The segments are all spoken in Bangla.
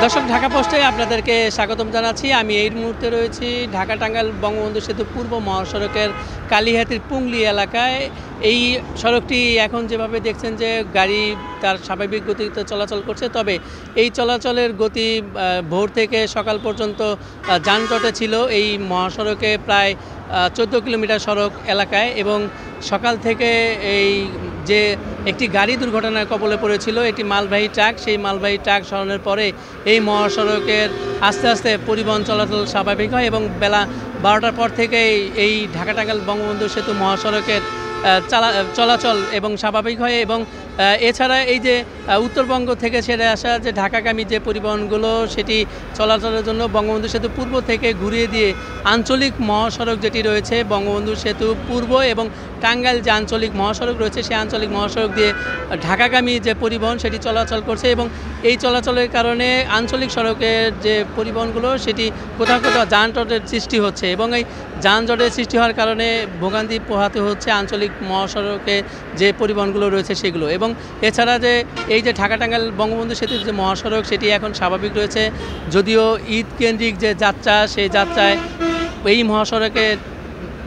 দর্শক ঢাকা পোস্টে আপনাদেরকে স্বাগতম জানাচ্ছি। আমি এই মুহূর্তে রয়েছি ঢাকা টাঙ্গাইল বঙ্গবন্ধু সেতু পূর্ব মহাসড়কের কালিহাতির পুংলি এলাকায়। এই সড়কটি এখন যেভাবে দেখছেন যে গাড়ি তার স্বাভাবিক গতিতে চলাচল করছে, তবে এই চলাচলের গতি ভোর থেকে সকাল পর্যন্ত যানজটে ছিল এই মহাসড়কে প্রায় 14 কিলোমিটার সড়ক এলাকায়। এবং সকাল থেকে এই যে একটি গাড়ি দুর্ঘটনার কবলে পড়েছিল, একটি মালবাহী ট্রাক, সেই মালবাহী ট্রাক সরানোর পরে এই মহাসড়কের আস্তে আস্তে পরিবহন চলাচল স্বাভাবিক হয় এবং বেলা 12টার পর থেকেই এই ঢাকা টাঙ্গাইল বঙ্গবন্ধু সেতু মহাসড়কের চলাচল এবং স্বাভাবিক হয়। এবং এছাড়া এই যে উত্তরবঙ্গ থেকে ছেড়ে আসা যে ঢাকাগামী যে পরিবহনগুলো, সেটি চলাচলের জন্য বঙ্গবন্ধু সেতু পূর্ব থেকে ঘুরিয়ে দিয়ে আঞ্চলিক মহাসড়ক যেটি রয়েছে বঙ্গবন্ধু সেতু পূর্ব এবং টাঙ্গাইল যে আঞ্চলিক মহাসড়ক রয়েছে সেই আঞ্চলিক মহাসড়ক দিয়ে ঢাকাগামী যে পরিবহন সেটি চলাচল করছে। এবং এই চলাচলের কারণে আঞ্চলিক সড়কের যে পরিবহনগুলো সেটি কোথাও কোথাও যানজটের সৃষ্টি হচ্ছে এবং এই যানজটের সৃষ্টি হওয়ার কারণে ভোগান্তি পোহাতে হচ্ছে আঞ্চলিক মহাসড়কে যে পরিবহনগুলো রয়েছে সেগুলো। এবং এছাড়া যে এই যে ঢাকা টাঙ্গাইল বঙ্গবন্ধু সেতুর যে মহাসড়ক সেটি এখন স্বাভাবিক রয়েছে, যদিও ঈদ কেন্দ্রিক যে যাত্রা সেই যাত্রায় এই মহাসড়কে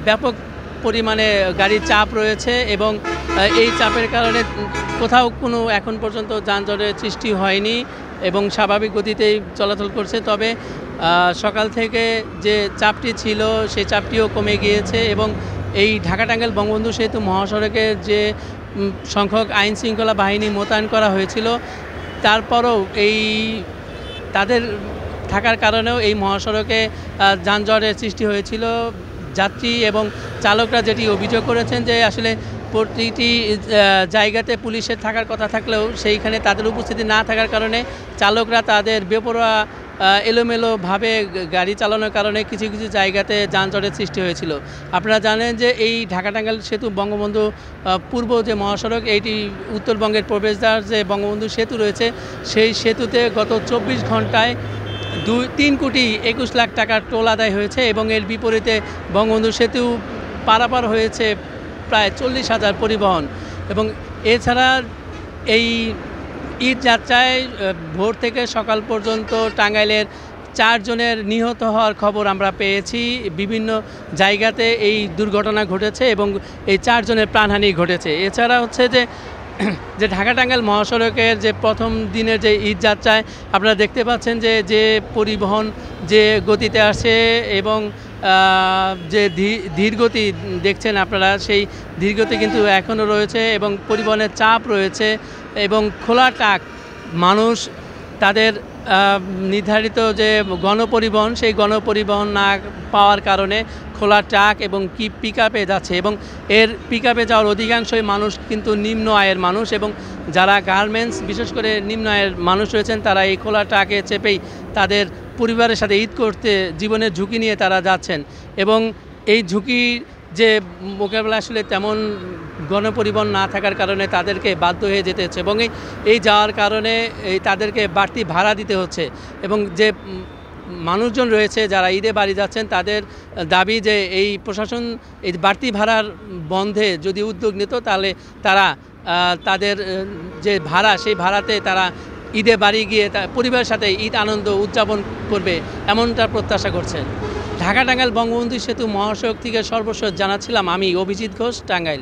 ব্যাপক পরিমাণে গাড়ির চাপ রয়েছে এবং এই চাপের কারণে কোথাও কোনো এখন পর্যন্ত যানজটের সৃষ্টি হয়নি এবং স্বাভাবিক গতিতেই চলাচল করছে। তবে সকাল থেকে যে চাপটি ছিল সেই চাপটিও কমে গিয়েছে এবং এই ঢাকা টাঙ্গাইল বঙ্গবন্ধু সেতু মহাসড়কের যে সংখ্যক আইন শৃঙ্খলা বাহিনী মোতায়েন করা হয়েছিল, তারপরও এই তাদের থাকার কারণেও এই মহাসড়কে যানজটের সৃষ্টি হয়েছিল। যাত্রী এবং চালকরা যেটি অভিযোগ করেছেন যে আসলে প্রতিটি জায়গাতে পুলিশের থাকার কথা থাকলেও সেইখানে তাদের উপস্থিতি না থাকার কারণে চালকরা তাদের বেপরোয়া এলোমেলোভাবে গাড়ি চালানোর কারণে কিছু কিছু জায়গাতে যানজটের সৃষ্টি হয়েছিল। আপনারা জানেন যে এই ঢাকা টাঙ্গাইল সেতু বঙ্গবন্ধু পূর্ব যে মহাসড়ক, এইটি উত্তরবঙ্গের প্রবেশদ্বার যে বঙ্গবন্ধু সেতু রয়েছে, সেই সেতুতে গত 24 ঘন্টায় 3 কোটি 21 লাখ টাকার টোল আদায় হয়েছে এবং এর বিপরীতে বঙ্গবন্ধু সেতু পারাপার হয়েছে প্রায় 40,000 পরিবহন। এবং এছাড়া এই ঈদ যাত্রায় ভোর থেকে সকাল পর্যন্ত টাঙ্গাইলের 4 জনের নিহত হওয়ার খবর আমরা পেয়েছি। বিভিন্ন জায়গাতে এই দুর্ঘটনা ঘটেছে এবং এই 4 জনের প্রাণহানি ঘটেছে। এছাড়া হচ্ছে যে ঢাকা টাঙ্গাইল মহাসড়কের যে প্রথম দিনের যে ঈদ যাত্রায় আপনারা দেখতে পাচ্ছেন যে পরিবহন যে গতিতে আসে এবং যে ধীরগতি দেখছেন আপনারা, সেই ধীরগতি কিন্তু এখনও রয়েছে এবং পরিবহনের চাপ রয়েছে এবং খোলা ট্রাক মানুষ তাদের নির্ধারিত যে গণপরিবহন সেই গণপরিবহন না পাওয়ার কারণে খোলা ট্রাক এবং পিকআপে যাচ্ছে এবং এর পিকআপে যাওয়ার অধিকাংশই মানুষ কিন্তু নিম্ন আয়ের মানুষ এবং যারা গার্মেন্টস বিশেষ করে নিম্ন আয়ের মানুষ রয়েছেন তারা এই খোলা ট্রাকে চেপেই তাদের পরিবারের সাথে ঈদ করতে জীবনের ঝুঁকি নিয়ে তারা যাচ্ছেন এবং এই ঝুঁকি যে মোকাবেলা আসলে তেমন গণপরিবহন না থাকার কারণে তাদেরকে বাধ্য হয়ে যেতে হচ্ছে এবং এই যাওয়ার কারণে তাদেরকে বাড়তি ভাড়া দিতে হচ্ছে। এবং যে মানুষজন রয়েছে যারা ঈদে বাড়ি যাচ্ছেন তাদের দাবি যে এই প্রশাসন এই বাড়তি ভাড়ার বন্ধে যদি উদ্যোগ নিত তাহলে তারা তাদের যে ভাড়া সেই ভাড়াতে তারা ঈদে বাড়ি গিয়ে পরিবারের সাথে ঈদ আনন্দ উদযাপন করবে এমনটা প্রত্যাশা করছেন। ঢাকা টাঙ্গাইল বঙ্গবন্ধু সেতু মহাসড়ক থেকে সর্বশেষ জানাচ্ছিলাম আমি অভিজিৎ ঘোষ, টাঙ্গাইল।